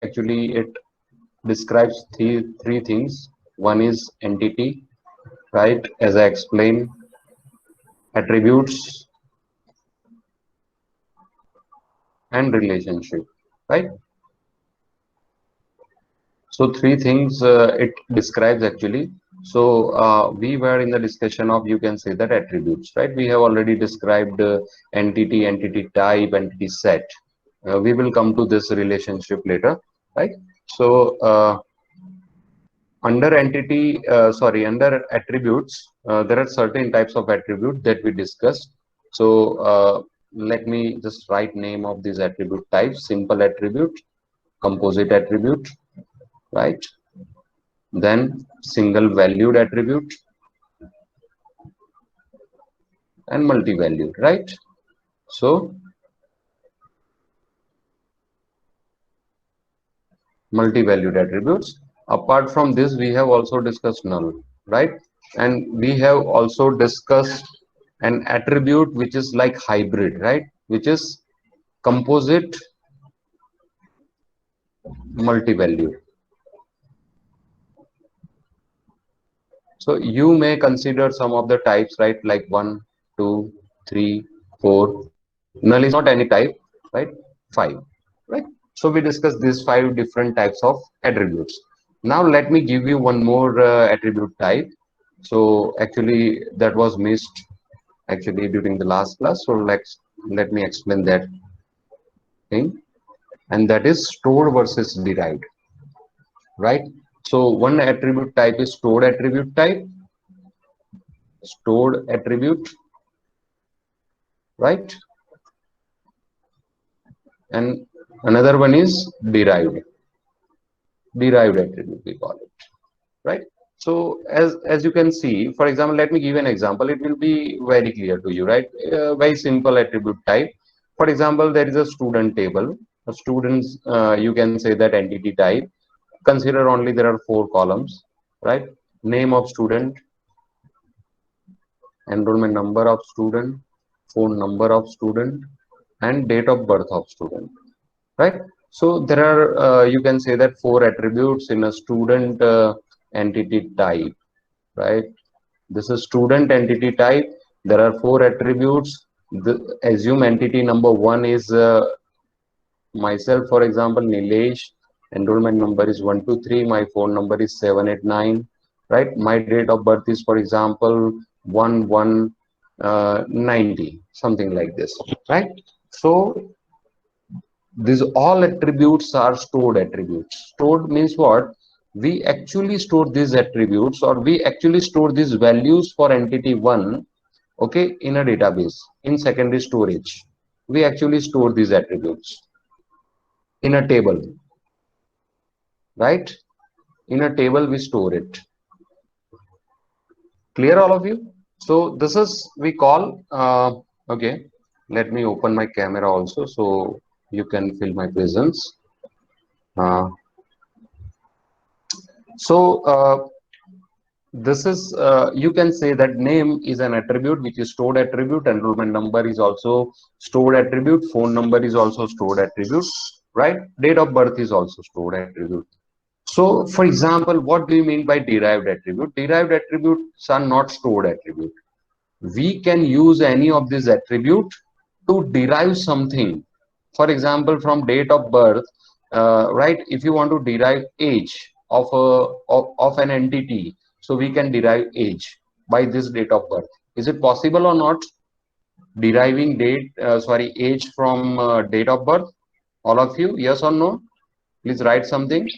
actually it describes three things. One is entity, right? As I explained, attributes and relationship, right? So three things it describes actually. So we were in the discussion of, you can say that, attributes, right? We have already described entity, entity type, entity set. We will come to this relationship later, right? So under under attributes, there are certain types of attributes that we discussed. So let me just write name of these attribute types: simple attribute, composite attribute, right? Then single valued attribute and multi-valued, right? So multi-valued attributes. Apart from this, we have also discussed null, right? And we have also discussed an attribute which is like hybrid, right? Which is composite multi-valued. So you may consider some of the types, right? Like 1, 2, 3, 4. Null is not any type, right? 5, right? So we discussed these 5 different types of attributes. Now let me give you one more attribute type. So actually that was missed actually during the last class. So let me explain that thing. And that is stored versus derived, right? So one attribute type is stored attribute, right? And another one is derived attribute we call it, right? So as you can see, for example, let me give an example. It will be very clear to you, right? Very simple attribute type. For example, there is a student table, a students, you can say that entity type. Consider only there are 4 columns, right? Name of student, enrollment number of student, phone number of student, and date of birth of student, right? So there are, you can say that, 4 attributes in a student entity type, right? This is student entity type. There are 4 attributes. Assume entity number 1 is myself, for example, Nilesh. Enrollment number is 123. My phone number is 789, right? My date of birth is, for example, 1190, something like this, right? So these all attributes are stored attributes. Stored means what? We actually store these attributes, or we actually store these values for entity 1, okay, in a database, in secondary storage. We actually store these attributes in a table, right? In a table we store it. Clear, all of you? So this is we call, okay, let me open my camera also so you can feel my presence. Uh, so this is, you can say that name is an attribute which is stored attribute. Enrollment number is also stored attribute. Phone number is also stored attribute, right? Date of birth is also stored attribute. So for example, what do you mean by derived attribute? Derived attributes are not stored attribute. We can use any of these attribute to derive something. For example, from date of birth, right? If you want to derive age of of an entity, so we can derive age by this date of birth. Is it possible or not? Deriving age from date of birth. All of you, yes or no? Please write something,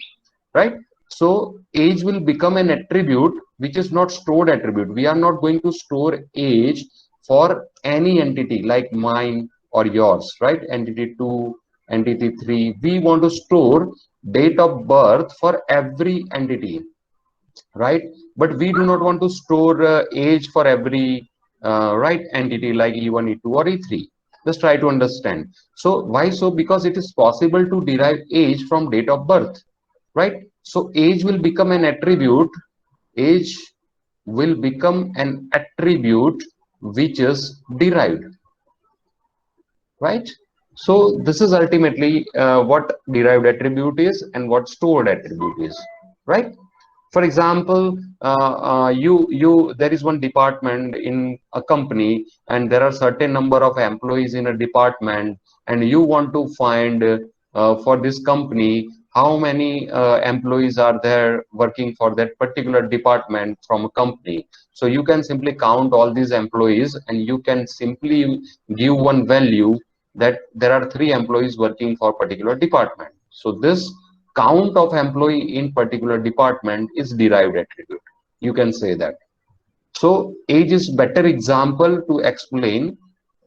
right? So age will become an attribute which is not stored attribute. We are not going to store age for any entity like mine or yours, right? Entity 2, entity 3. We want to store date of birth for every entity, right? But we do not want to store age for every right entity like E1, E2, or E3. Just try to understand. So why so? Because it is possible to derive age from date of birth, right? So age will become an attribute. Age will become an attribute which is derived, right? So this is ultimately what derived attribute is and what stored attribute is, right? For example, you there is one department in a company, and there are certain number of employees in a department, and you want to find for this company how many employees are there working for that particular department from a company. So you can simply count all these employees, and you can simply give one value that there are 3 employees working for particular department. So this count of employee in particular department is derived attribute. You can say that. So age is better example to explain.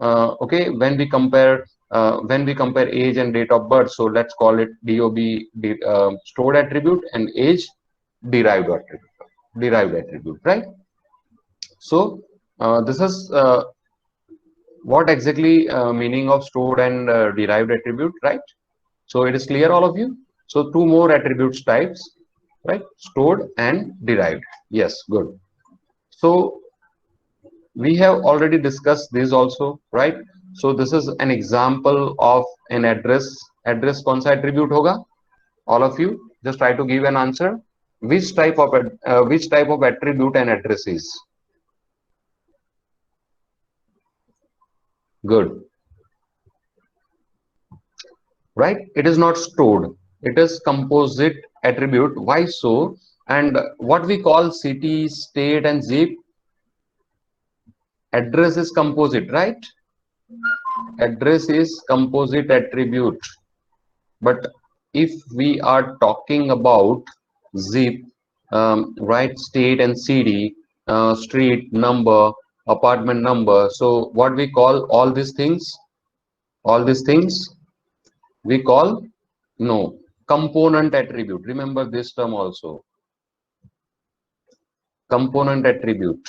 Okay, when we compare age and date of birth, so let's call it DOB, stored attribute, and age derived attribute. Derived attribute, right? So this is what exactly meaning of stored and derived attribute, right? So it is clear, all of you. So 2 more attributes types, right? Stored and derived. Yes, good. So we have already discussed this also, right? So this is an example of an address. Address कौन सा attribute होगा? All of you just try to give an answer. Which type of attribute an address is? Good, right? It is not stored. It is composite attribute. Why so? And what we call city, state, and zip, address is composite, right? Address is composite attribute. But if we are talking about zip, right, state and city, street number, apartment number, so what we call all these things we call, no, component attribute. Remember this term also, component attribute.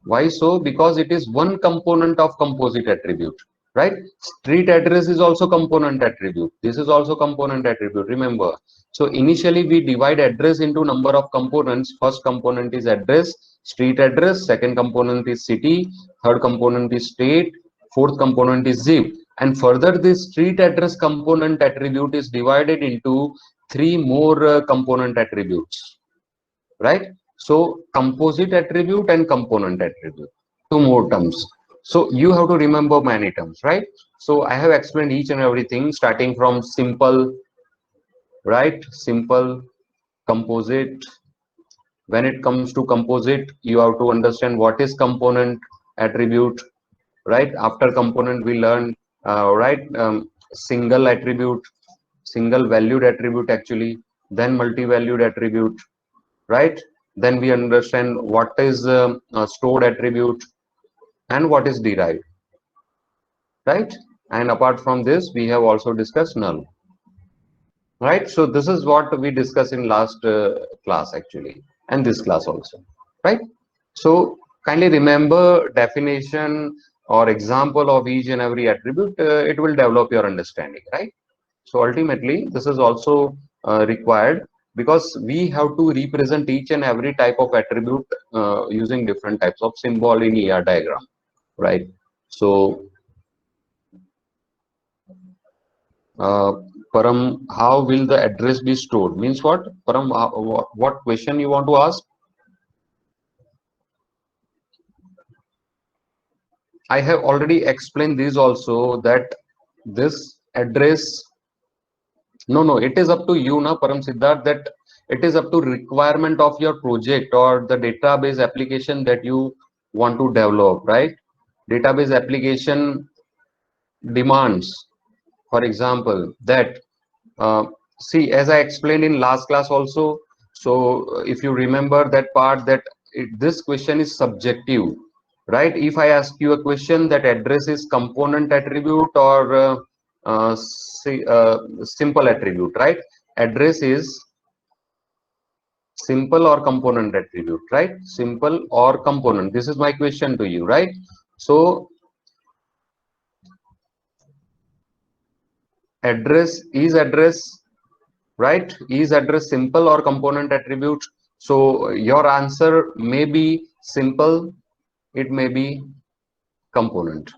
Why so? Because it is one component of composite attribute, right? Street address is also component attribute. This is also component attribute, remember. So initially we divide address into number of components. First component is address, street address. Second component is city. Third component is state. Fourth component is zip. And further, this street address component attribute is divided into 3 more component attributes, right? So composite attribute and component attribute, 2 more terms. So you have to remember many terms, right? So I have explained each and everything starting from simple, right? Simple, composite. When it comes to composite, you have to understand what is component attribute, right? After component, we learn, right? Single attribute, single valued attribute actually, then multi-valued attribute, right? Then we understand what is a stored attribute and what is derived, right? And apart from this, we have also discussed null, right? So this is what we discussed in last class actually, and this class also, right? So kindly remember definition or example of each and every attribute. It will develop your understanding, right? So ultimately, this is also required because we have to represent each and every type of attribute using different types of symbol in ER diagram, right? So, uh, Param, how will the address be stored? Means what? Param, what question you want to ask? I have already explained this also, that this address, no, it is up to you now, Param Siddharth, that it is up to requirement of your project or the database application that you want to develop, right? Database application demands, for example, that, uh, see, as I explained in last class also, so if you remember that part, that this question is subjective, right? If I ask you a question that address is component attribute or simple attribute, right? Address is simple or component attribute, right? Simple or component. This is my question to you, right? So address, right? Is address simple or component attribute? So your answer may be simple, it may be component.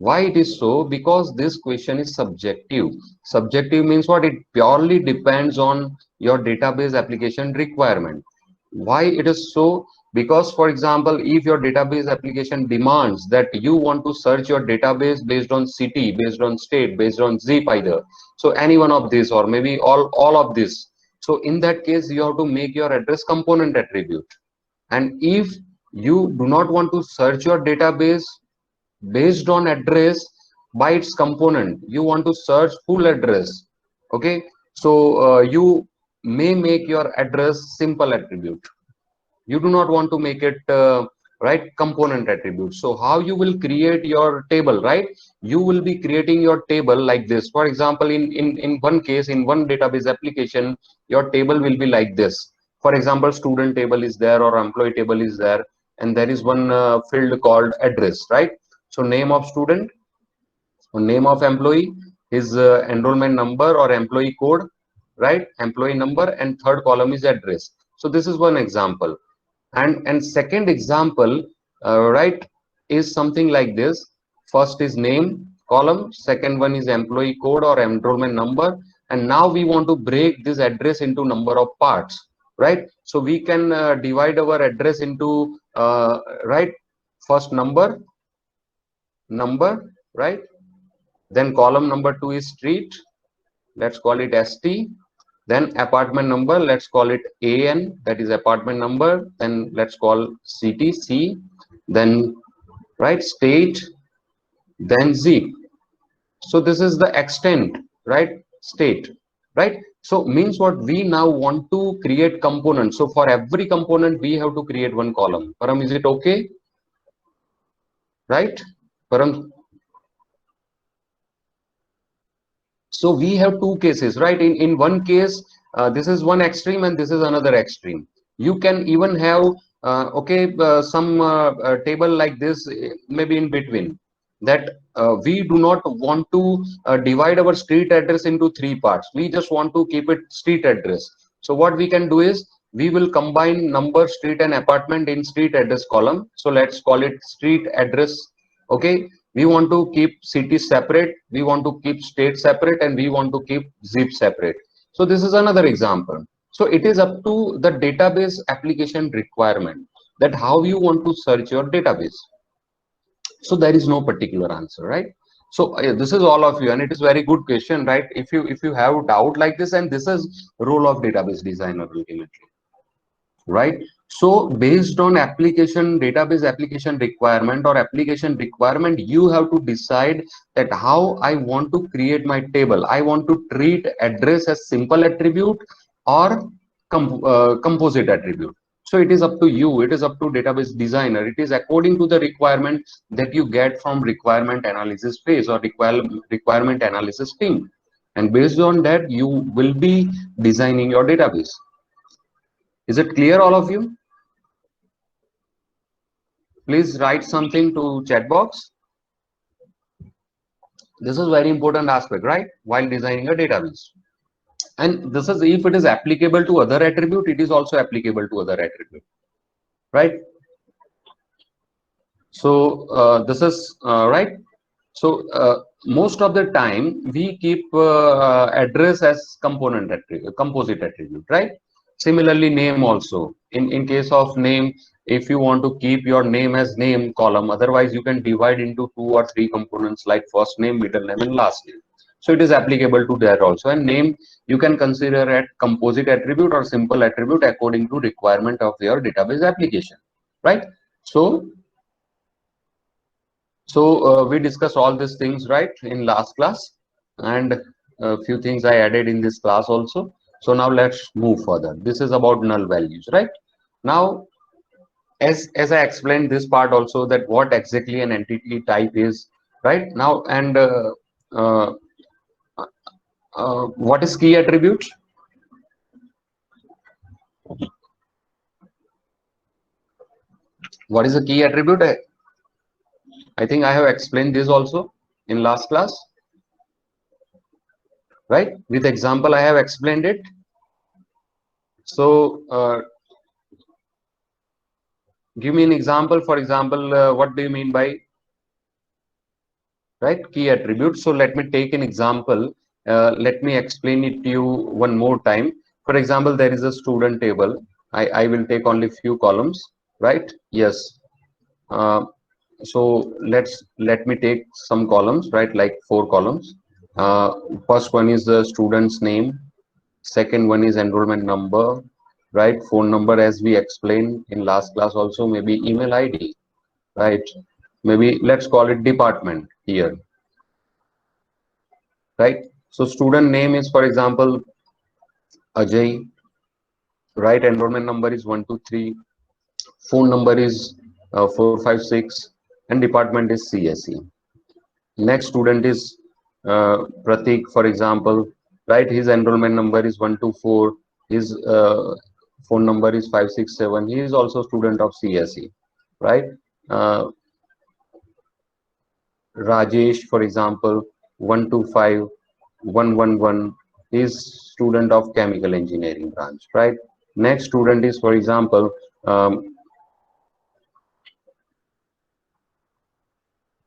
Why it is so? Because this question is subjective. Subjective means what? It purely depends on your database application requirement. Why it is so? Because, for example, if your database application demands that you want to search your database based on city, based on state, based on zip either, so any one of this or maybe all of this, so in that case you have to make your address component attribute. And if you do not want to search your database based on address by its component, you want to search full address, okay, so you may make your address simple attribute. You do not want to make it right component attribute. So how you will create your table, right? You will be creating your table like this. For example, in one case, in one database application, your table will be like this. For example, student table is there or employee table is there, and there is one field called address, right? So name of student, name of employee, his enrollment number or employee code, right? Employee number, and third column is address. So this is one example. And second example, right, is something like this. First is name column, second one is employee code or enrollment number, and now we want to break this address into number of parts, right? So we can divide our address into right, first number, right? Then column number 2 is street, let's call it ST. Then apartment number, let's call it AN, that is apartment number. Then let's call city C. Then right, state, then zip. So this is the extent, right? State, right? So means what? We now want to create components. So for every component, we have to create one column. Param, is it okay? Right? Param. So we have two cases, right? In one case, this is one extreme and this is another extreme. You can even have okay, some table like this, maybe in between, that we do not want to divide our street address into three parts. We just want to keep it street address. So what we can do is we will combine number, street, and apartment in street address column. So let's call it street address. Okay, we want to keep cities separate, we want to keep state separate, and we want to keep zip separate. So this is another example. So it is up to the database application requirement that how you want to search your database. So there is no particular answer, right? So this is all of you, and it is very good question, right? If you have doubt like this, and this is role of database designer ultimately, right? So based on application, database application requirement or application requirement, you have to decide that how I want to create my table. I want to treat address as simple attribute or composite attribute. So it is up to you, it is up to database designer. It is according to the requirement that you get from requirement analysis phase or requirement analysis team, and based on that you will be designing your database. Is it clear, all of you? Please write something to chat box. This is very important aspect, right? While designing a database. And this is, if it is applicable to other attribute, it is also applicable to other attribute, right? So this is right. So most of the time we keep address as component attribute, composite attribute, right? Similarly, name also. In case of name, if you want to keep your name as name column, otherwise you can divide into 2 or 3 components like first name, middle name, and last name. So it is applicable to that also. And name you can consider at composite attribute or simple attribute according to requirement of your database application, right? So we discussed all these things, right, in last class, and a few things I added in this class also. So now let's move further. This is about null values, right? Now, as I explained this part also, that what exactly an entity type is, right? Now, and uh, what is key attribute? What is a key attribute? I think I have explained this also in last class, right? With example, I have explained it. So give me an example. For example, what do you mean by right? Key attribute. So let me take an example. Let me explain it to you one more time. For example, there is a student table. I will take only few columns, right? Yes. uh, so let me take some columns, right? Like 4 columns. uh, First one is the student's name, second one is enrollment number, right? Phone number, as we explained in last class also, maybe email ID, right? Maybe let's call it department here, right? So student name is, for example, Ajay, right? Enrollment number is 123, phone number is 456, and department is CSE. Next student is Pratik, for example, right? His enrollment number is 124, his phone number is 567. He is also student of CSE, right? uh, Rajesh, for example, 125 111, is student of chemical engineering branch, right? Next student is, for example, um,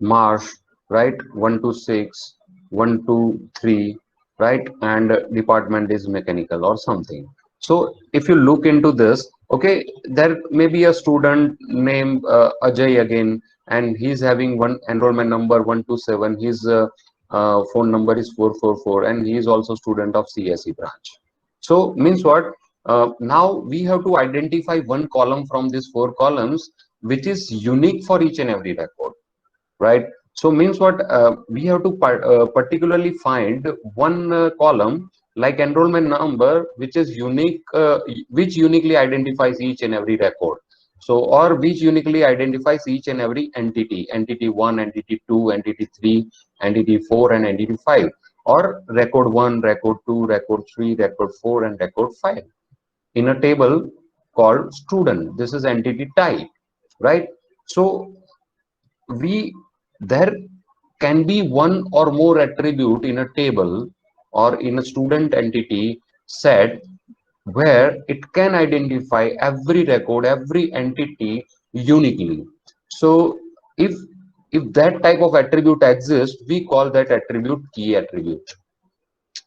Marsh, right? 126 123, right? And department is mechanical or something. So if you look into this, okay, there may be a student named Ajay again, and he's having one enrollment number 127. His phone number is 444, and he is also student of CSE branch. So means what? Now we have to identify one column from these 4 columns, which is unique for each and every record, right? So means what? We have to particularly find one column like enrollment number, which is unique, which uniquely identifies each and every record. So, or which uniquely identifies each and every entity, entity 1, entity 2, entity 3, entity 4, and entity 5, or record 1, record 2, record 3, record 4, and record 5 in a table called student. This is entity type, right? So we there can be one or more attribute in a table or in a student entity set, where it can identify every record, every entity uniquely. So if that type of attribute exists, we call that attribute key attribute.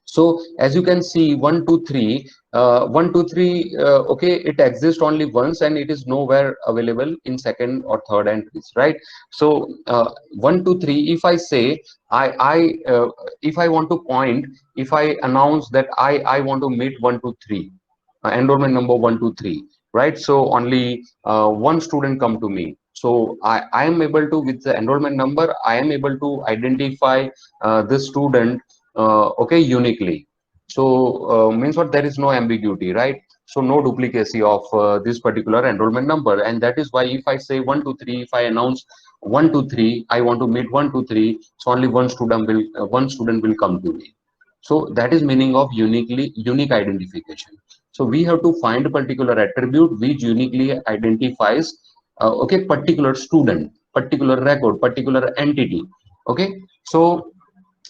So as you can see, 123, 123, okay, it exists only once, and it is nowhere available in second or third entries, right? So 123, if I say, I if I want to point, if I announce that I want to meet 123, enrollment number 123, right? So only one student come to me. So I am able to, with the enrollment number, I am able to identify this student, okay, uniquely. So means what? There is no ambiguity, right? So no duplicacy of this particular enrollment number. And that is why if I say 123, if I announce 123, I want to meet 123, so only one student will come to me. So that is meaning of unique identification. So we have to find a particular attribute which uniquely identifies, okay, particular student, particular record, particular entity, okay. So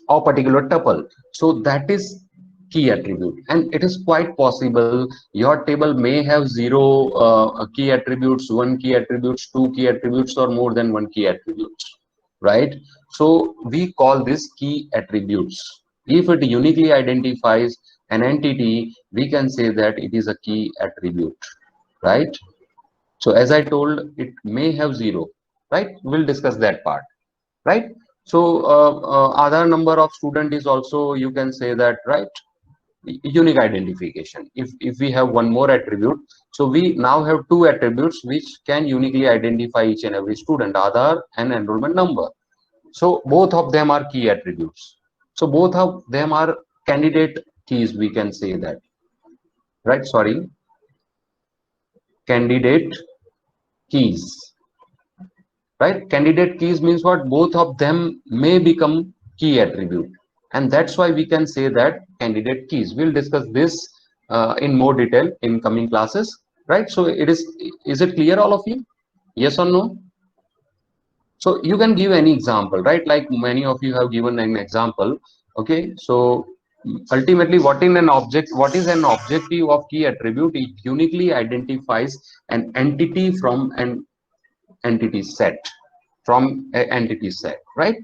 or particular tuple. So that is key attribute, and it is quite possible your table may have 0 key attributes, 1 key attributes, 2 key attributes, or more than 1 key attributes, right? So we call this key attributes. If it uniquely identifies an entity, we can say that it is a key attribute, right? So as I told, it may have 0, right? We'll discuss that part, right? So other number of student is also, you can say that, right? Unique identification. If we have one more attribute, so we now have 2 attributes which can uniquely identify each and every student, Aadhaar and enrollment number. So both of them are key attributes. So both of them are candidate keys, we can say that, right? Sorry, candidate keys, right? Candidate keys means what? Both of them may become key attribute, and that's why we can say that candidate keys. We'll discuss this in more detail in coming classes, right? So is it clear, all of you? Yes or no? So you can give any example, right? Like many of you have given an example. Okay, so ultimately, what is an objective of key attribute? It uniquely identifies an entity from an entity set, right?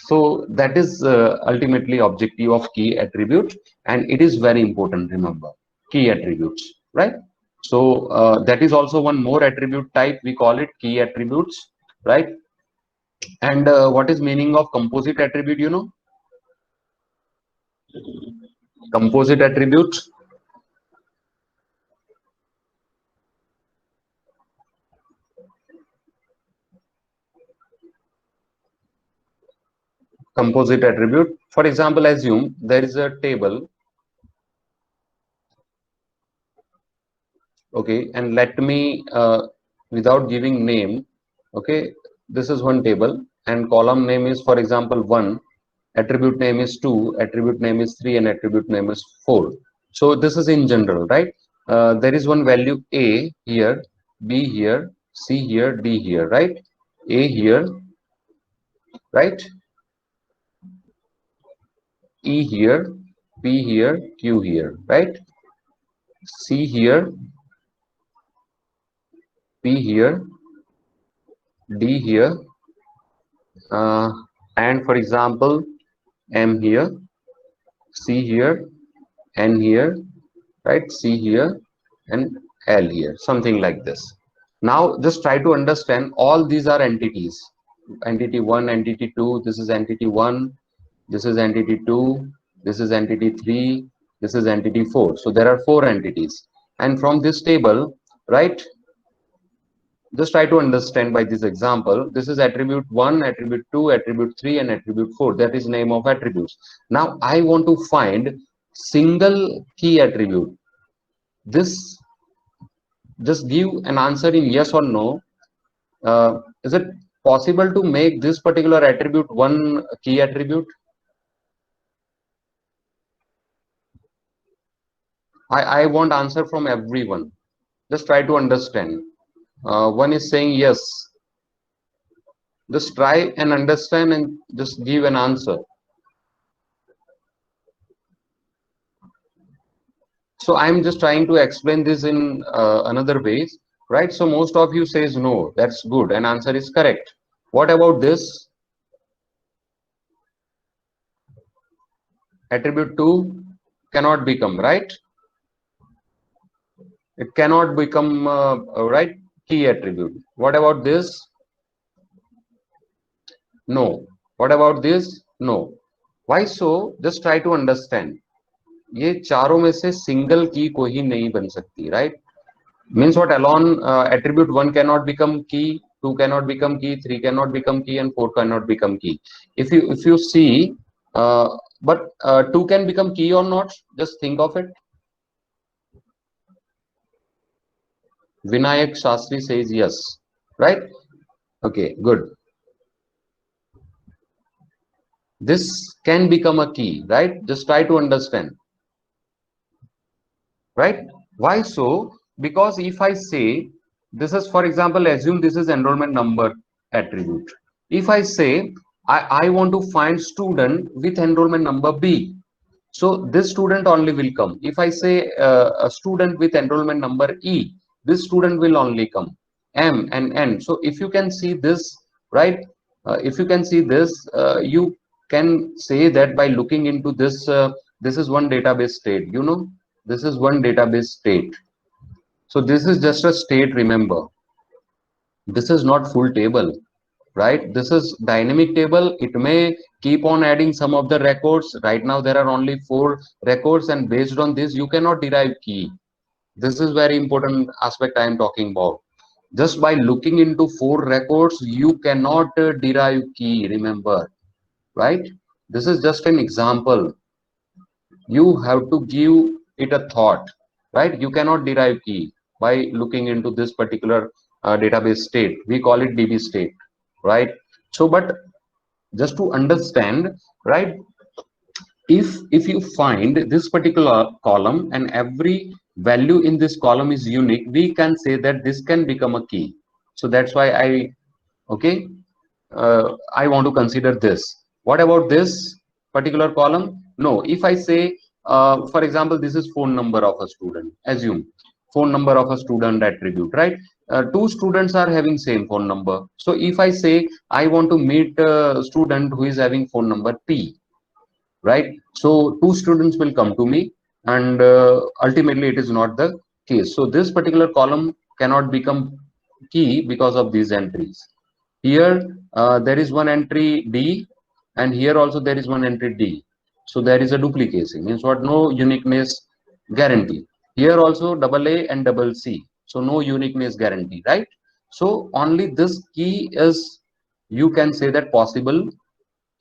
So that is ultimately objective of key attribute, and it is very important. Remember, key attributes, right? So that is also one more attribute type. We call it key attributes, right? And what is meaning of composite attribute? You know, composite attribute. Composite attribute. For example, assume there is a table, okay, and let me without giving name, okay, this is one table, and column name is, for example, 1, attribute name is 2, attribute name is 3, and attribute name is 4. So this is in general, right? There is one value A here, B here, C here, D here, right? A here, right? E here, P here, Q here, right? C here, P here, D here, uh, and for example, M here, C here, N here, right? C here, and L here, something like this. Now just try to understand all these are entities. Entity 1, entity 2, this is entity 1, this is entity 2, this is entity 3, this is entity 4. So there are 4 entities. And from this table, right, just try to understand by this example. This is attribute 1, attribute 2, attribute 3, and attribute 4. That is name of attributes. Now I want to find single key attribute. This, just give an answer in yes or no. Is it possible to make this particular attribute one key attribute? I want answer from everyone. Just try to understand. One is saying yes. Just try and understand and just give an answer. So I'm just trying to explain this in another ways, right? So most of you says no. That's good, and answer is correct. What about this? Attribute 2 cannot become, right? It cannot become right key attribute. What about this? No. What about this? No. Why so? Just try to understand. ये चारों में से single key कोई ही नहीं बन सकती, right? Means what? Alone attribute 1 cannot become key, 2 cannot become key, 3 cannot become key, and 4 cannot become key. If you see, but 2 can become key or not? Just think of it. Vinayak Shastri says yes, right? Okay, good. This can become a key, right? Just try to understand, right? Why so? Because if I say this is, for example, assume this is enrollment number attribute. If I say I want to find student with enrollment number B, so this student only will come. If I say a student with enrollment number E, this student will only come. M and N. So if you can see this, right? If you can see this, you can say that by looking into this, this is one database state. You know, this is one database state. So this is just a state. Remember, this is not full table, right? This is dynamic table. It may keep on adding some of the records. Right now there are only 4 records, and based on this you cannot derive key. This is very important aspect I am talking about. Just by looking into 4 records you cannot derive key, remember, right? This is just an example. You have to give it a thought, right? You cannot derive key by looking into this particular database state. We call it DB state, right? So but just to understand, right, if you find this particular column and every value in this column is unique, we can say that this can become a key. So that's why okay, I want to consider this. What about this particular column? No. If I say for example, this is phone number of a student, assume. phone number of a student attribute, right? Two students are having same phone number. So if I say I want to meet a student who is having phone number P, right? So two students will come to me, and ultimately it is not the case. So this particular column cannot become key because of these entries. Here there is one entry D, and here also there is one entry D. So there is a duplicacy, means what? No uniqueness guarantee. Here also double A and double C. So no uniqueness guarantee, right? So only this key is, you can say that, possible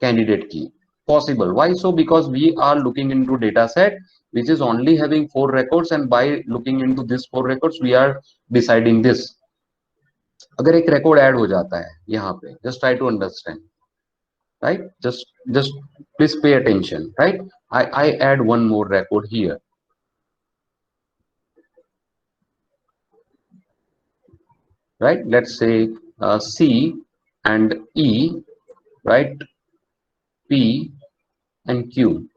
candidate key. Possible. Why so? Because we are looking into data set which is only having 4 records, and by looking into this 4 records we are deciding this. अगर एक record add हो जाता है यहाँ पे, just try to understand, right? Just please pay attention, right? I add one more record here, right? Let's say C and E, right? P and Q.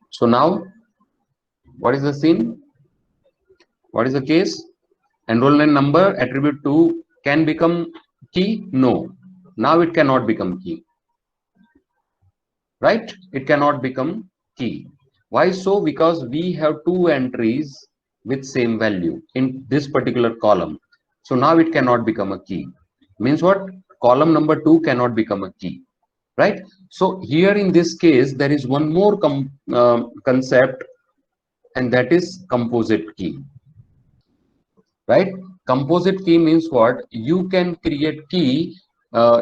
So now what is the scene? What is the case? Enrollment number attribute 2 can become key? No. Now it cannot become key, right? It cannot become key. Why so? Because we have 2 entries with same value in this particular column. So now it cannot become a key. Means what? Column number 2 cannot become a key, right? So here in this case, there is one more concept, and that is composite key, right? Composite key means what? You can create key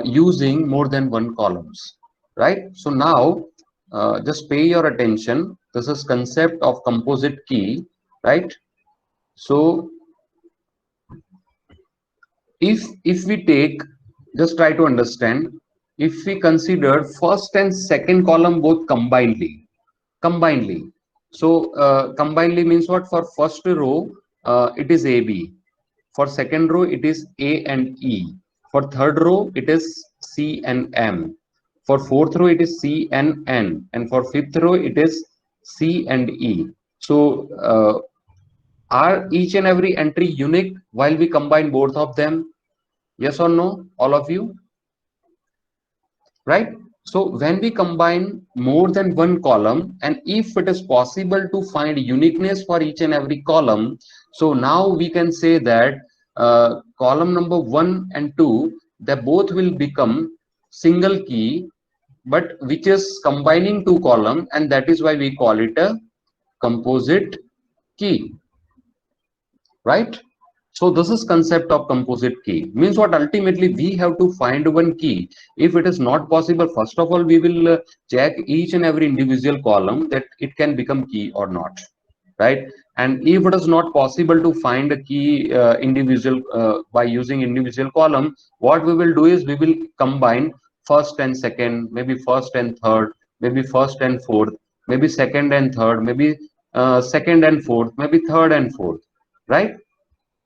using more than one columns, right? So now just pay your attention. This is concept of composite key, right? So if we take, just try to understand, if we consider first and second column both combinedly. So combinedly means what? For first row it is AB, for second row it is A and E, for third row it is C and M, for fourth row it is C and N, and for fifth row it is C and E. So are each and every entry unique while we combine both of them? Yes or no, all of you? Right? So when we combine more than one column, and if it is possible to find uniqueness for each and every column, so now we can say that column number 1 and 2, they both will become single key, but which is combining 2 columns, and that is why we call it a composite key, right? So this is concept of composite key. Means what? Ultimately we have to find one key. If it is not possible, first of all we will check each and every individual column that it can become key or not, right? And if it is not possible to find a key individual by using individual column, what we will do is we will combine first and second, maybe first and third, maybe first and fourth, maybe second and third, maybe second and fourth, maybe third and fourth, right?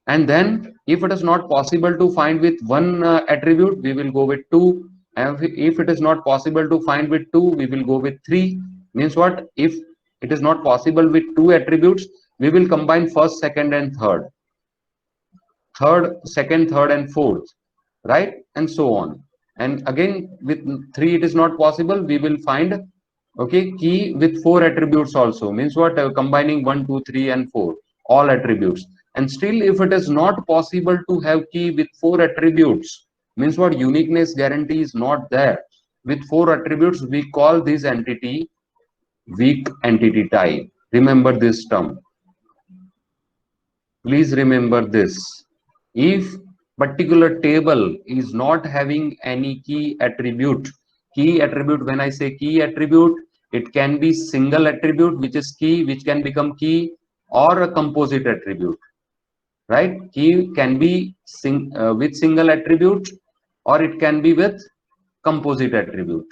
And then if it is not possible to find with one attribute, we will go with 2, and if it is not possible to find with 2, we will go with 3. Means what? If it is not possible with 2 attributes, we will combine first, second and third, second, third and fourth, right? And so on. And again with 3 it is not possible, we will find, okay, key with 4 attributes also. Means what? Combining 1, 2, 3 and 4, all attributes. And still if it is not possible to have key with 4 attributes, means what? Uniqueness guarantee is not there. With 4 attributes we call this entity weak entity type. Remember this term. Please remember this. If particular table is not having any key attribute, when I say key attribute, it can be single attribute which is key, which can become key, or a composite attribute, right? Key can be with single attribute, or it can be with composite attribute,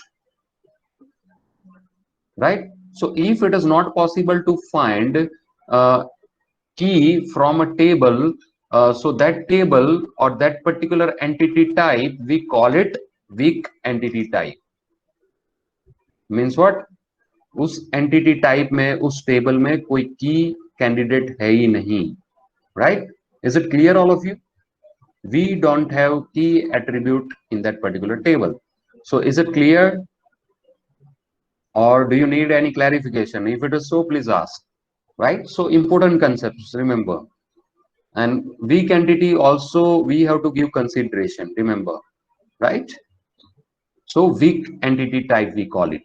right? So if it is not possible to find uh, key from a table, so that table or that particular entity type, we call it weak entity type. Means what? उस entity type में, उस table में कोई key candidate है ही नहीं, right? Is it clear, all of you? We don't have key attribute in that particular table. So is it clear, or do you need any clarification? If it is so, please ask. Right? So important concepts, remember. And weak entity also we have to give consideration, remember. Right? So weak entity type we call it.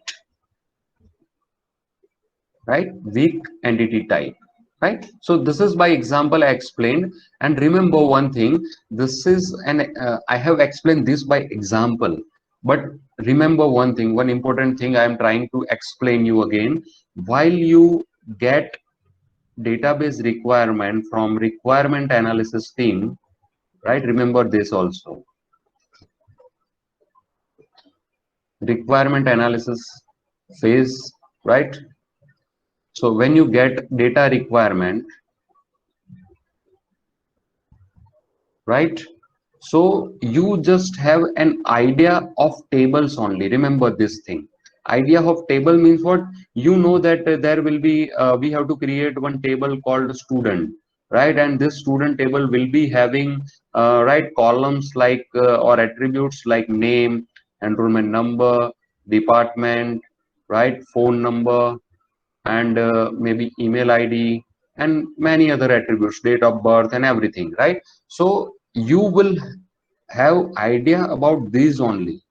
Right? Weak entity type. Right? So this is by example I explained. And remember one thing, this is an I have explained this by example. But remember one thing, one important thing I am trying to explain you again. While you get database requirement from requirement analysis team, right? Remember this also. Requirement analysis phase, right? So when you get data requirement, right? So you just have an idea of tables only. Remember this thing. Idea of table means what? You know that there will be, we have to create one table called student, right? And this student table will be having, right, columns like, or attributes like name, enrollment number, department, right, phone number, and maybe email ID, and many other attributes, date of birth and everything, right? So you will have idea about these only.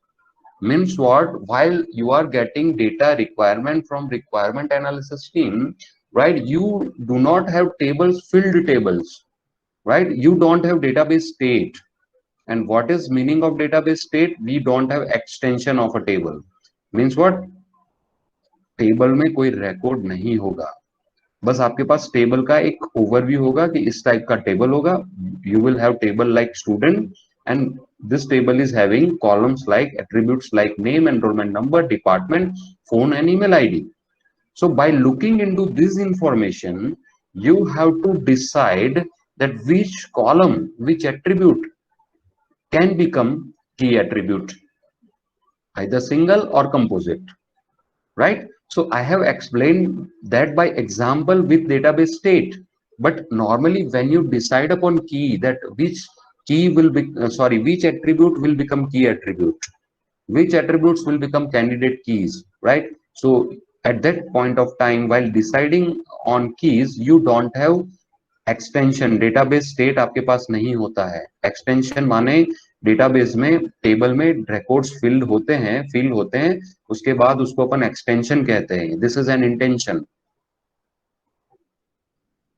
Means what? While you are getting data requirement from requirement analysis team, right, you do not have tables, filled tables, right? You don't have database state. And what is meaning of database state? We don't have extension of a table. Means what? Table में कोई record नहीं होगा, बस आपके पास table का एक overview होगा कि इस टाइप का टेबल होगा. You will have table like student, and this table is having columns like attributes like name, enrollment number, department, phone and email ID. So by looking into this information, you have to decide that which column, which attribute can become key attribute, either single or composite, right? So I have explained that by example with database state. But normally when you decide upon key, that which key will be, which attribute will become key attribute, which attributes will become candidate keys, right? So at that point of time, while deciding on keys, you don't have extension. Database state आपके पास नहीं होता है. Extension माने database में table में records fill होते हैं, उसके बाद उसको अपन एक्सटेंशन कहते हैं. This is an intention.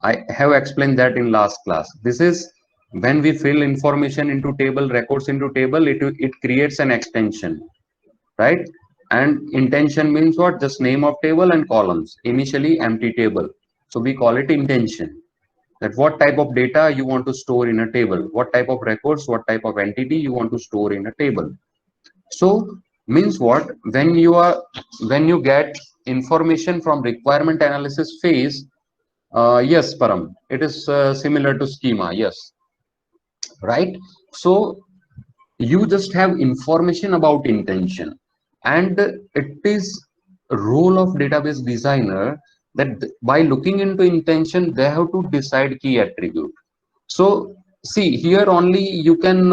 I have explained that in last class. This is when we fill information into table, records into table, it creates an extension, right? And intention means what? Just name of table and columns. Initially empty table, so we call it intention. That what type of data you want to store in a table, what type of records, what type of entity you want to store in a table. So means what? When you get information from requirement analysis phase, yes, Param, it is similar to schema, yes, right? So you just have information about intention, and it is role of database designer that by looking into intention, they have to decide key attribute. So see here only you can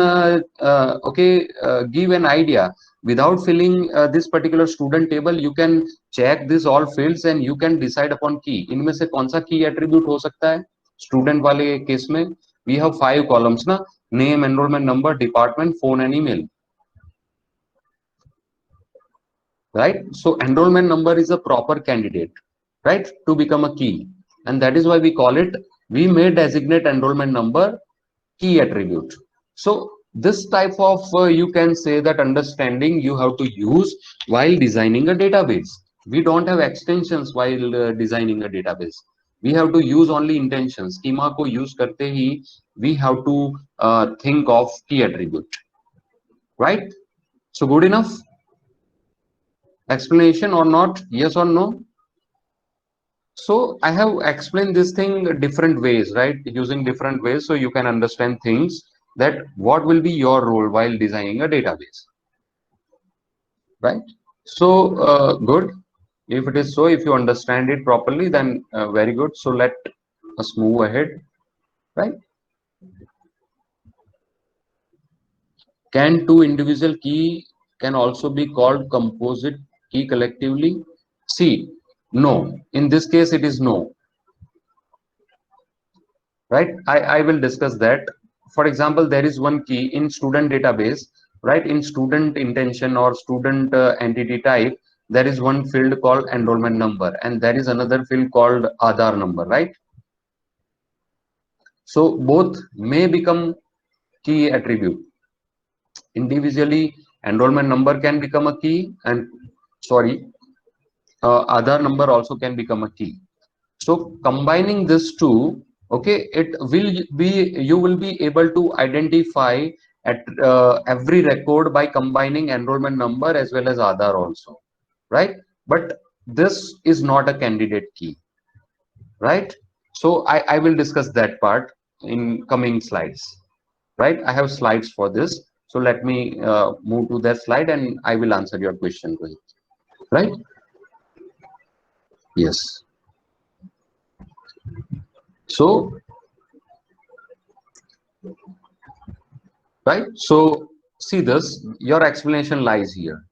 give an idea. Without filling this particular student table, you can check this all fields and you can decide upon key. इनमें से कौन सा key attribute हो सकता है? Student वाले case में we have 5 columns ना, name, enrollment number, department, phone and email, right? So enrollment number is a proper candidate, right, to become a key, and that is why we call it, we may designate enrollment number key attribute. So this type of you can say that understanding you have to use while designing a database. We don't have extensions while designing a database. We have to use only intentions. Schema को use करते ही we have to think of key attribute, right? So good enough explanation or not? Yes or no? So I have explained this thing different ways, right? Using different ways so you can understand things, that what will be your role while designing a database, right? So good. If it is so, if you understand it properly, then very good. So let us move ahead, right? Can two individual key can also be called composite key collectively? See, no. In this case, it is no. Right? I will discuss that. For example, there is one key in student database, right? In student intention or student entity type, there is one field called enrollment number, and there is another field called Aadhaar number, right? So both may become key attribute. Individually, enrollment number can become a key, and sorry, Aadhaar number also can become a key. So combining this two, okay, it will be, you will be able to identify at every record by combining enrollment number as well as Aadhaar also, right? But this is not a candidate key, right? So I will discuss that part in coming slides, right? I have slides for this. So let me move to that slide and I will answer your question, right? Yes. So, right. So see this, your explanation lies here.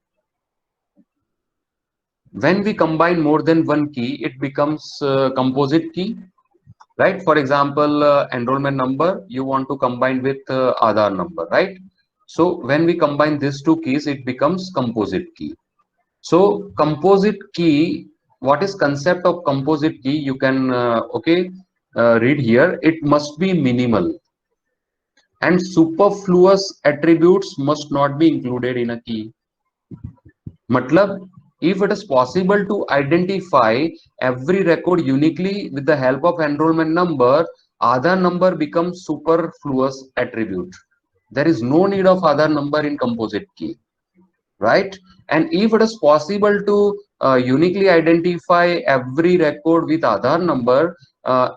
When we combine more than one key, it becomes composite key, right? For example, enrollment number, you want to combine with Aadhaar number, right? So when we combine these two keys, it becomes composite key. So composite key, what is concept of composite key? You can, read here. It must be minimal and superfluous attributes must not be included in a key. Matlab, if it is possible to identify every record uniquely with the help of enrollment number, Aadhaar number becomes superfluous attribute. There is no need of Aadhaar number in composite key, right? And if it is possible to uniquely identify every record with Aadhaar number,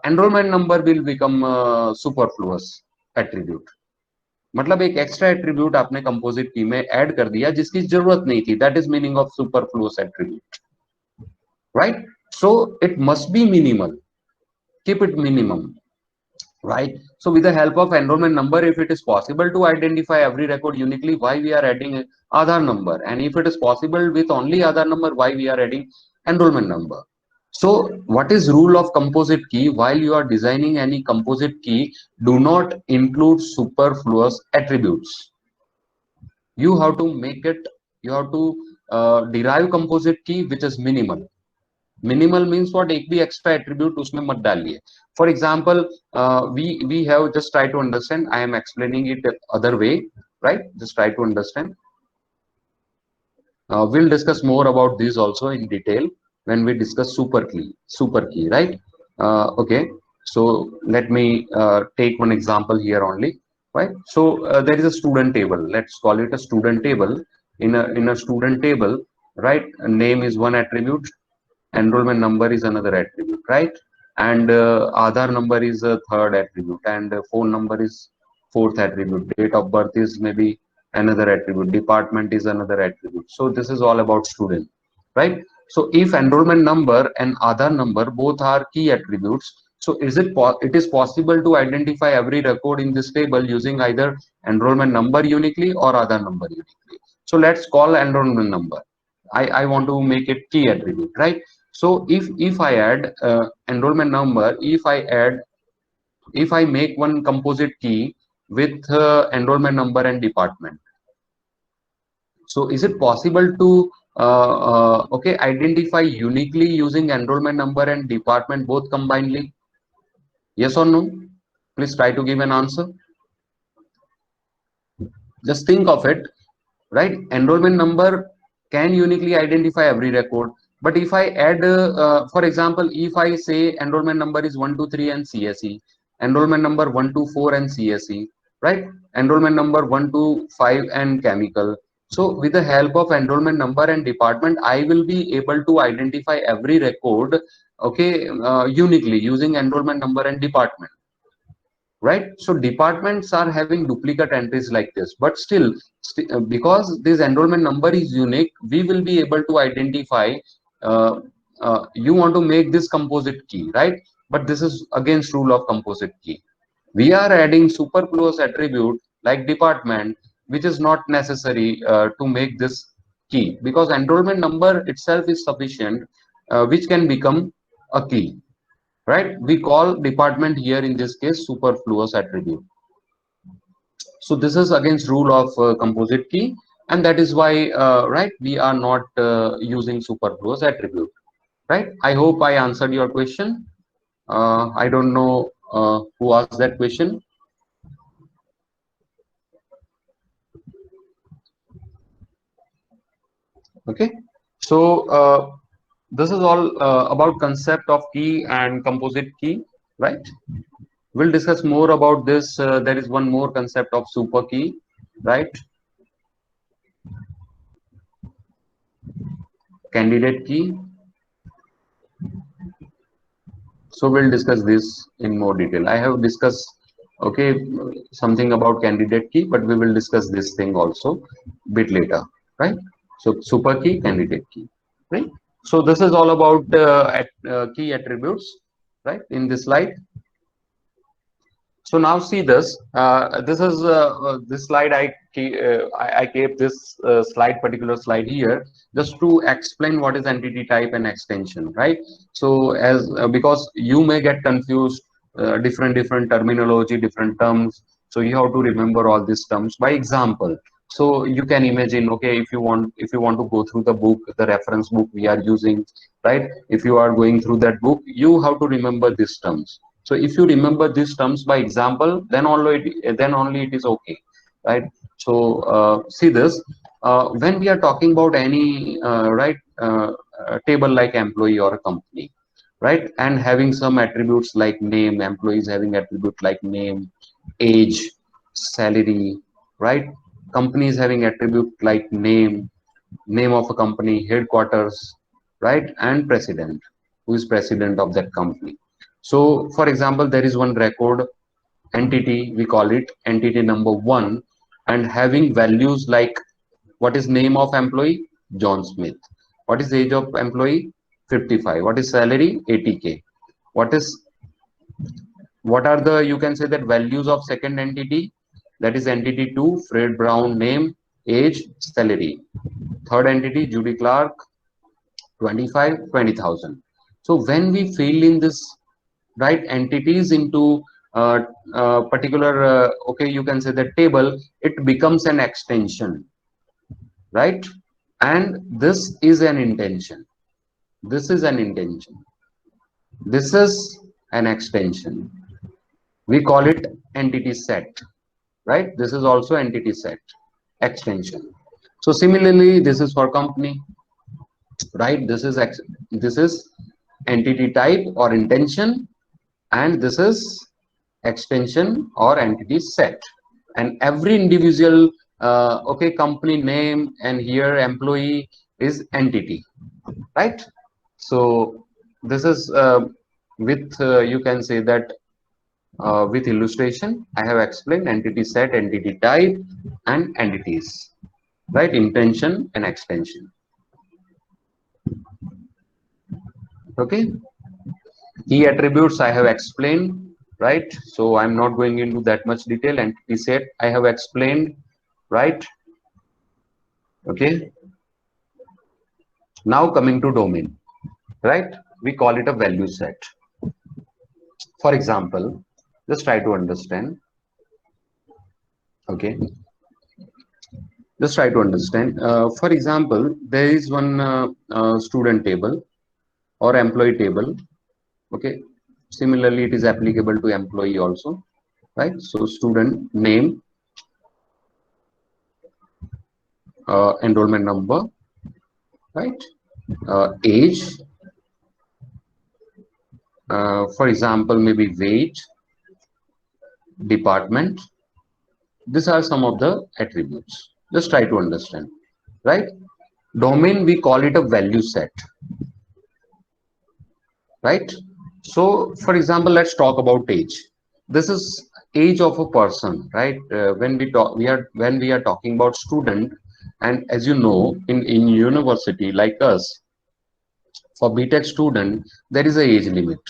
enrollment number will become superfluous attribute. मतलब एक extra attribute आपने composite key में add कर दिया जिसकी जरूरत नहीं थी. That is meaning of superfluous attribute, right? So it must be minimal, keep it minimum, right? So with the help of enrollment number, if it is possible to identify every record uniquely, why we are adding Aadhaar number? And if it is possible with only Aadhaar number, why we are adding enrollment number? So what is rule of composite key? While you are designing any composite key, do not include superfluous attributes. You have to make it, you have to derive composite key which is minimal. Minimal means what? एक भी extra attribute उसमें मत डालिए. For example, we have just try to understand. I am explaining it the other way, right? Just try to understand. We'll discuss more about this also in detail when we discuss super key, right? Okay. So let me take one example here only, right? So there is a student table. Let's call it a student table. In a student table, right? A name is one attribute, enrollment number is another attribute, right? And Aadhaar number is a third attribute, and phone number is fourth attribute. Date of birth is maybe another attribute. Department is another attribute. So this is all about student, right? So if enrollment number and Aadhaar number both are key attributes, so it is possible to identify every record in this table using either enrollment number uniquely or Aadhaar number uniquely. So let's call enrollment number. I want to make it key attribute, right? So if I add enrollment number, if I make one composite key with enrollment number and department, so is it possible to identify uniquely using enrollment number and department both combinedly? Yes or no? Please try to give an answer. Just think of it, right? Enrollment number can uniquely identify every record. But if I add, for example, if I say enrollment number is 123 and CSE, enrollment number 124 and CSE, right? Enrollment number 125 and chemical. So with the help of enrollment number and department, I will be able to identify every record, okay, uniquely using enrollment number and department, right? So departments are having duplicate entries like this, but still, because this enrollment number is unique, we will be able to identify. You want to make this composite key, right? But this is against rule of composite key. We are adding superfluous attribute like department. which is not necessary to make this key, because enrollment number itself is sufficient, which can become a key, right? We call department here in this case superfluous attribute. So this is against rule of composite key, and that is why right, we are not using superfluous attribute, right? I hope I answered your question. I don't know who asked that question. Okay, so this is all about concept of key and composite key, right? We'll discuss more about this. There is one more concept of super key, right? Candidate key. So we'll discuss this in more detail. I have discussed, okay, something about candidate key, but we will discuss this thing also bit later, right? So super key, candidate key, right? So this is all about key attributes, right, in this slide. So now see this. This is this slide. I kept this particular slide here just to explain what is entity type and extension, right? So as because you may get confused, different terminology, different terms. So you have to remember all these terms by example. So you can imagine, okay, if you want to go through the book, the reference book we are using, right? If you are going through that book, you have to remember these terms. So if you remember these terms by example, then only it is okay, right? So see this. When we are talking about any table like employee or a company, right, and having some attributes like name, employees having attribute like name, age, salary, right? Companies having attribute like name of a company, headquarters, right, and president, who is president of that company. So for example, there is one record entity, we call it entity number 1, and having values like what is name of employee, John Smith, what is age of employee, 55, what is salary, 80K, what is what are the, you can say that, values of second entity, that is entity 2, Fred Brown, name, age, salary. Third entity, Judy Clark, 25, 20,000. So when we fill in this, right, entities into particular, okay, you can say the table, it becomes an extension, right? And this is an intention. This is an intention. This is an extension. We call it entity set, right? This is also entity set, extension. So similarly, this is for company, right? This is entity type or intention, and this is extension or entity set. And every individual okay, company name and here employee is entity, right? So this is with you can say that with illustration I have explained entity set, entity type, and entities, right? Intention and extension. Okay, key attributes I have explained, right? So I'm not going into that much detail. Entity set I have explained, right? Okay, now coming to domain, right? We call it a value set. For example, just try to understand. Okay, just try to understand. For example, there is one student table or employee table. Okay, similarly it is applicable to employee also, right? So student name, enrollment number, right? Age, for example, maybe weight, department. These are some of the attributes. Just try to understand, right? Domain, we call it a value set, right? So for example, let's talk about age. This is age of a person, right? When we are talking about student, and as you know, in university like us, for BTech student there is a age limit,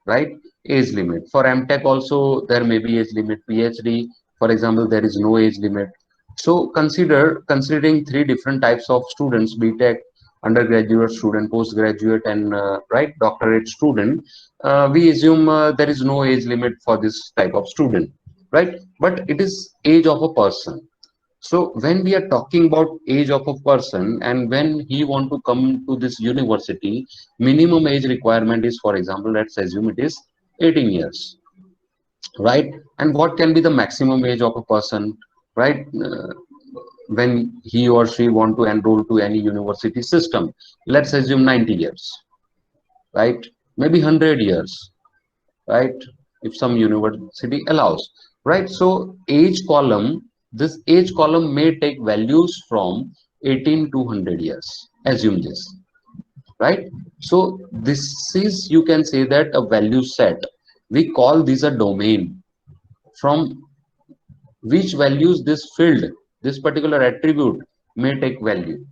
right? Age limit for MTech also, there may be age limit. PhD, for example, there is no age limit. So considering three different types of students: BTech, undergraduate student, postgraduate, and right, doctorate student. We assume there is no age limit for this type of student, right? But it is age of a person. So when we are talking about age of a person and when he want to come to this university, minimum age requirement is, for example, let's assume it is 18 years, right? And what can be the maximum age of a person, right? When he or she want to enroll to any university system, let's assume 90 years, right? Maybe 100 years, right? If some university allows, right? So age column, this age column may take values from 18 to 100 years. Assume this, right? So this is, you can say that a value set. We call this a domain from which values this field, this particular attribute may take value.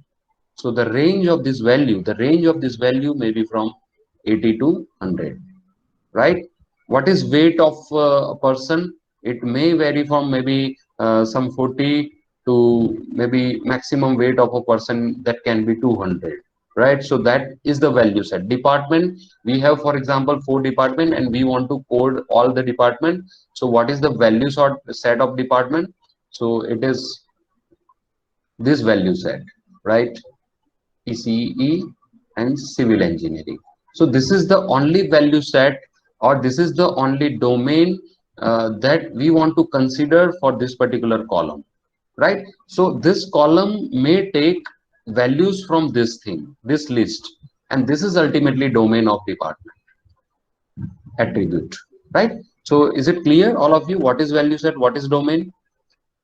So the range of this value, may be from 80 to 100, right? What is weight of a person? It may vary from maybe some 40 to maybe maximum weight of a person that can be 200, right? So that is the value set. Department, we have, for example, 4 department and we want to code all the department. So what is the value sort set of department? So it is this value set, right? ECE and civil engineering. So this is the only value set, or this is the only domain that we want to consider for this particular column, right? So this column may take values from this thing, this list, and this is ultimately domain of department attribute, right? So is it clear, all of you, what is value set, what is domain,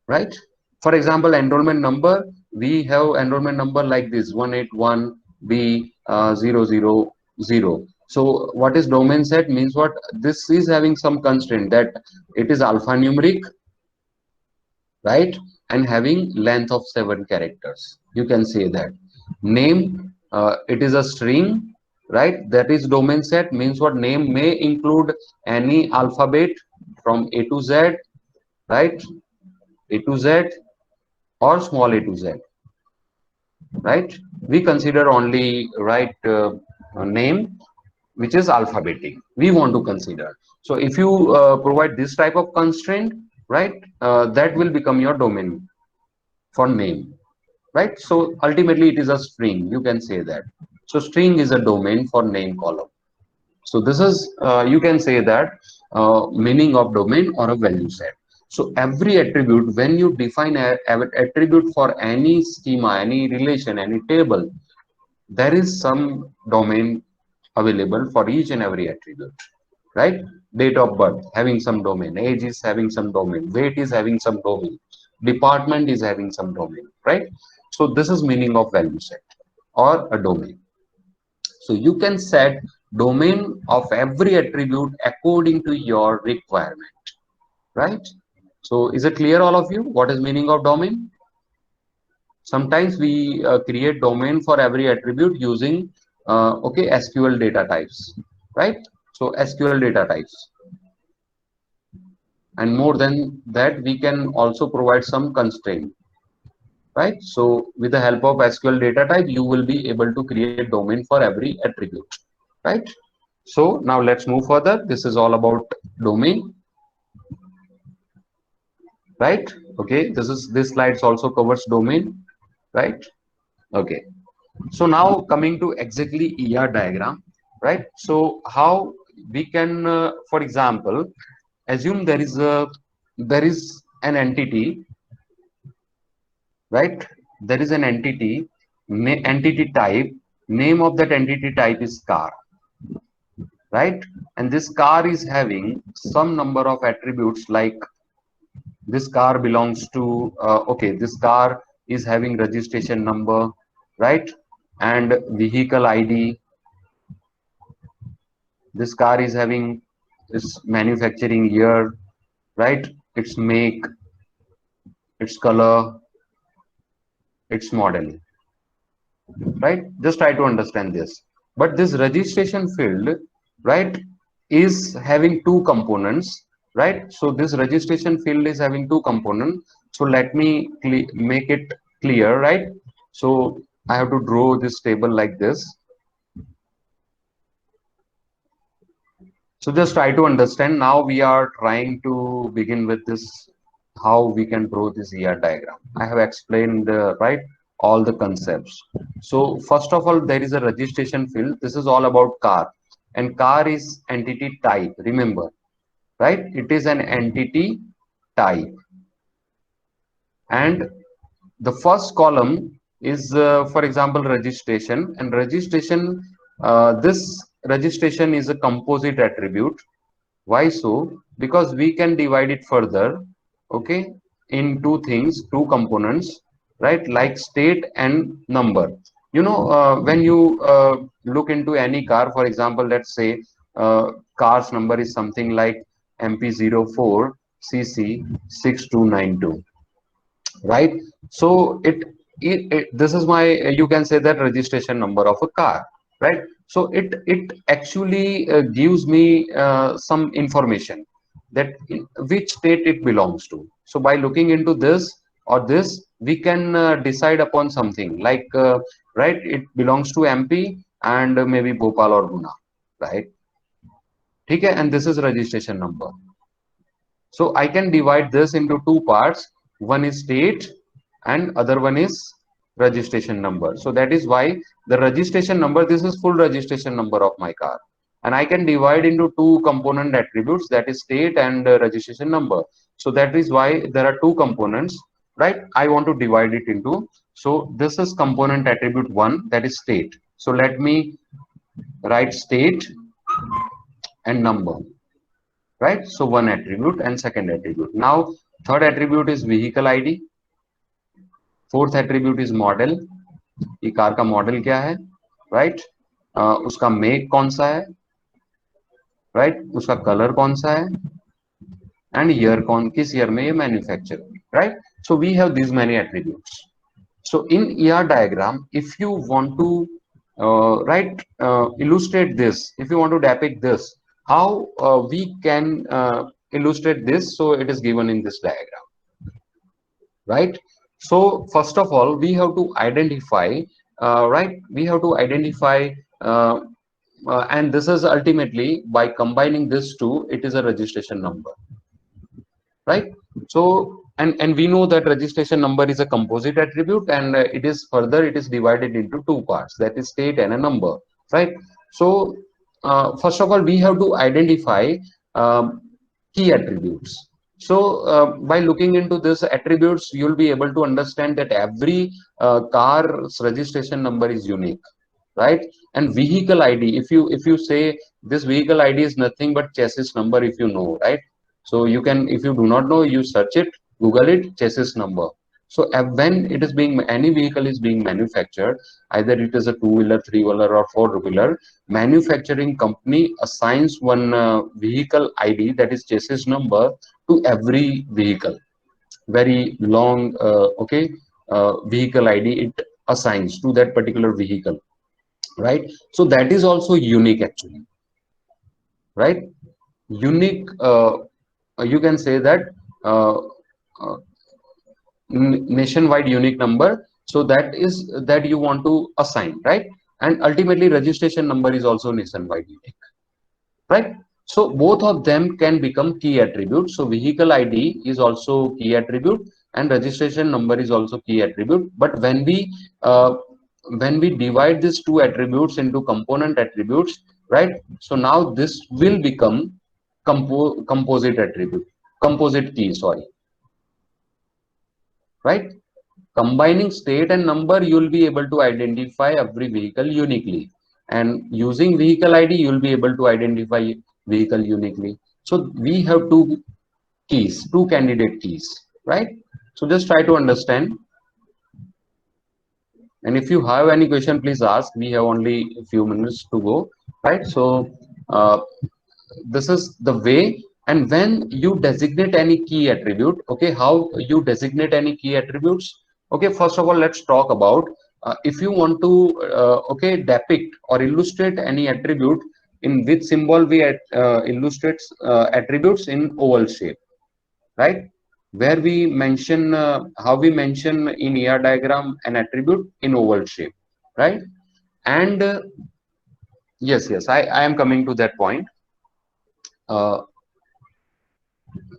right? For example, enrollment number, we have enrollment number like this 181B 000. So what is domain set means what? This is having some constraint that it is alphanumeric, right? And having length of 7 characters. You can say that. Name, it is a string, right? That is domain set means what? Name may include any alphabet from A to Z, right? A to Z or small a to z, right? We consider only, right, name which is alphabetic we want to consider. So if you provide this type of constraint, right, that will become your domain for name, right? So ultimately it is a string, you can say that. So string is a domain for name column. So this is, you can say that, meaning of domain or a value set. So every attribute, when you define a attribute for any schema, any relation, any table, there is some domain available for each and every attribute, right? Date of birth having some domain, age is having some domain, weight is having some domain, department is having some domain, right? So this is meaning of value set or a domain. So you can set domain of every attribute according to your requirement, right? So is it clear, all of you, what is meaning of domain? Sometimes we create domain for every attribute using okay, SQL data types, right? So SQL data types, and more than that, we can also provide some constraint, right? So with the help of SQL data type, you will be able to create domain for every attribute, right? So now let's move further. This is all about domain, right? Okay, this slides also covers domain, right? Okay. So now coming to exactly ER diagram, right? So how we can, for example, assume there is an entity, right? There is an entity, entity type. Name of that entity type is car, right? And this car is having some number of attributes like this car belongs to okay, this car is having registration number, right? And vehicle ID. This car is having its manufacturing year, right? Its make, its color, its model, right? Just try to understand this. But this registration field, right, is having two components, right? So this registration field is having two components. So let me make it clear, right? So I have to draw this table like this. So just try to understand. Now we are trying to begin with this, how we can draw this ER diagram. I have explained, right, all the concepts. So first of all, there is a registration field. This is all about car, and car is entity type. Remember, right? It is an entity type, and the first column is, for example, registration, and registration. This registration is a composite attribute. Why so? Because we can divide it further, okay, in two things, two components, right? Like state and number. When you look into any car, for example, let's say car's number is something like MP04 CC 6292, right? So this is my, you can say that registration number of a car, right? So it actually gives me some information that in which state it belongs to. So by looking into this or this, we can decide upon something like, right, it belongs to MP and maybe Bhopal or Guna, right? Okay, and this is registration number. So I can divide this into two parts. One is state and other one is registration number. So that is why the registration number, this is full registration number of my car. And I can divide into two component attributes, that is state and registration number. So that is why there are two components, right? I want to divide it into. So this is component attribute one, that is state. So let me write state and number, right? So one attribute and second attribute. Now third attribute is vehicle ID. Fourth attribute is model, ये car का model क्या है, right? उसका make कौन सा है, right? उसका colour कौन सा है, एंड ईयर किस ईयर में ये manufacture, right? So we have this many attributes. So in ER diagram, if you want to illustrate this, if you want to depict this, how we can illustrate this, so it is given in this diagram, right? So first of all, we have to identify, right? We have to identify, and this is ultimately by combining this two, it is a registration number, right? So and we know that registration number is a composite attribute, and it is further, it is divided into two parts, that is state and a number, right? So first of all, we have to identify key attributes. So by looking into this attributes, you'll be able to understand that every car's registration number is unique, right? And vehicle ID, if you say this vehicle ID is nothing but chassis number, if you know, right? So you can, if you do not know, you search it, Google it, chassis number. So when it is being, any vehicle is being manufactured, either it is a two-wheeler, three-wheeler or four-wheeler, manufacturing company assigns one vehicle ID, that is chassis number, to every vehicle. Very long, okay, vehicle ID it assigns to that particular vehicle, right? So that is also unique actually, right? Unique, you can say that uh, nationwide unique number. So that is that you want to assign, right? And ultimately registration number is also nationwide unique, right? So both of them can become key attributes. So vehicle ID is also key attribute and registration number is also key attribute. But when we divide these two attributes into component attributes, right? So now this will become composite attribute, composite key, sorry, right? Combining state and number, you will be able to identify every vehicle uniquely, and using vehicle ID you will be able to identify vehicle uniquely. So we have two keys, two candidate keys, right? So just try to understand, and if you have any question, please ask. We have only a few minutes to go, right? So uh, this is the way. And when you designate any key attribute, okay, how you designate any key attributes? Okay, first of all, let's talk about if you want to okay, depict or illustrate any attribute, in which symbol we illustrate attributes in oval shape, right? Where we mention how we mention in ER diagram an attribute in oval shape, right? And yes, yes, I am coming to that point. Uh,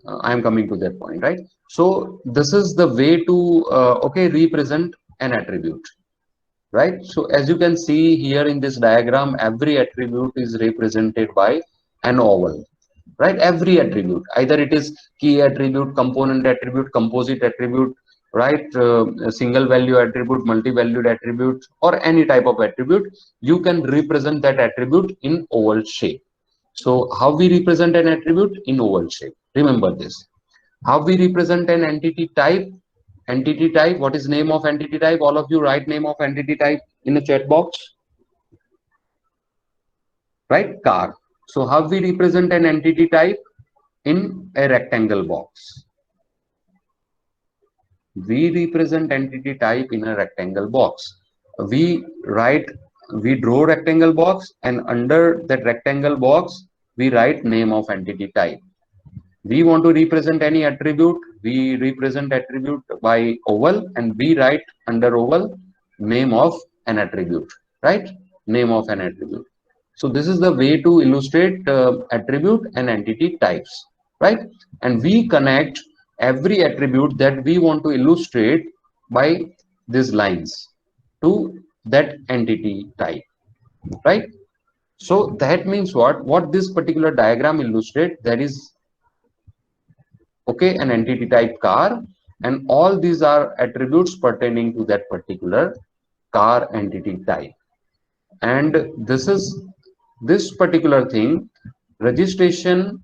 I am coming to that point, right? So this is the way to okay, represent an attribute, right? So as you can see here in this diagram, every attribute is represented by an oval, right? Every attribute, either it is key attribute, component attribute, composite attribute, right? A single value attribute, multi-valued attribute, or any type of attribute, you can represent that attribute in oval shape. So how we represent an attribute in oval shape? Remember this. How we represent an entity type? Entity type, what is name of entity type? All of you write name of entity type in the chat box, right? Car. So how we represent an entity type in a rectangle box? We represent entity type in a rectangle box. We write, we draw rectangle box, and under that rectangle box, we write name of entity type. We want to represent any attribute, we represent attribute by oval, and we write under oval name of an attribute, right? Name of an attribute. So this is the way to illustrate attribute and entity types, right? And we connect every attribute that we want to illustrate by these lines to that entity type, right? So that means what this particular diagram illustrate, that is okay, an entity type car, and all these are attributes pertaining to that particular car entity type. And this particular thing, registration,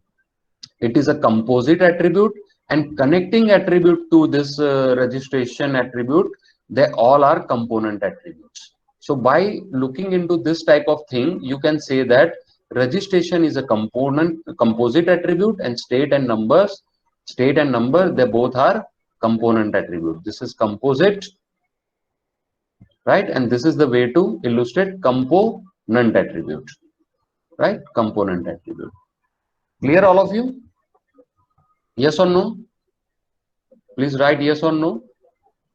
it is a composite attribute, and connecting attribute to this registration attribute, they all are component attributes. So by looking into this type of thing, you can say that registration is a composite attribute, and state and number, they both are component attribute. This is composite, right? And this is the way to illustrate component attribute, right? Component attribute. Clear, all of you? Yes or no? Please write yes or no,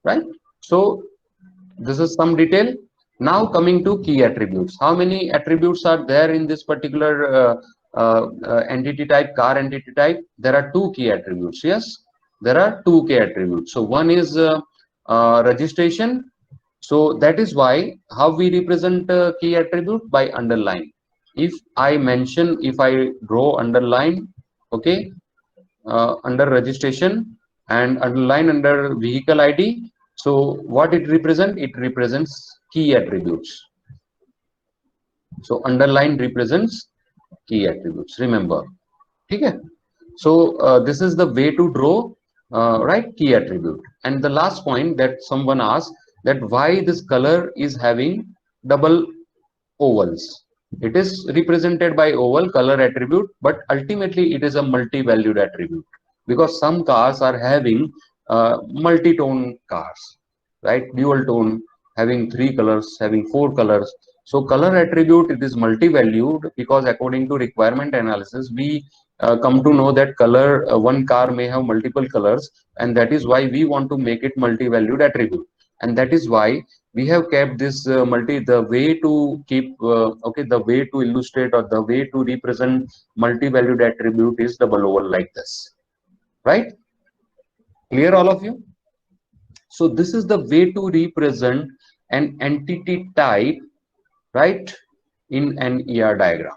right? So this is some detail. Now coming to key attributes. How many attributes are there in this particular entity type, car entity type? There are two key attributes. Yes, there are two key attributes. So one is registration. So that is why how we represent key attribute by underline. If I draw underline, okay, under registration and underline under vehicle ID. So what it represents? It represents key attributes. So underline represents key attributes. Remember, okay? So this is the way to draw, right? Key attribute. And the last point that someone asked, that why this color is having double ovals. It is represented by oval color attribute, but ultimately it is a multi-valued attribute, because some cars are having multi-tone cars, right? Dual tone, having 3 colors, having 4 colors. So color attribute, it is multi-valued, because according to requirement analysis, we come to know that color, one car may have multiple colors, and that is why we want to make it multi-valued attribute. And that is why we have kept this the way to keep okay, the way to illustrate or the way to represent multi-valued attribute is double oval like this, right? Clear, all of you? So this is the way to represent an entity type, right, in an ER diagram.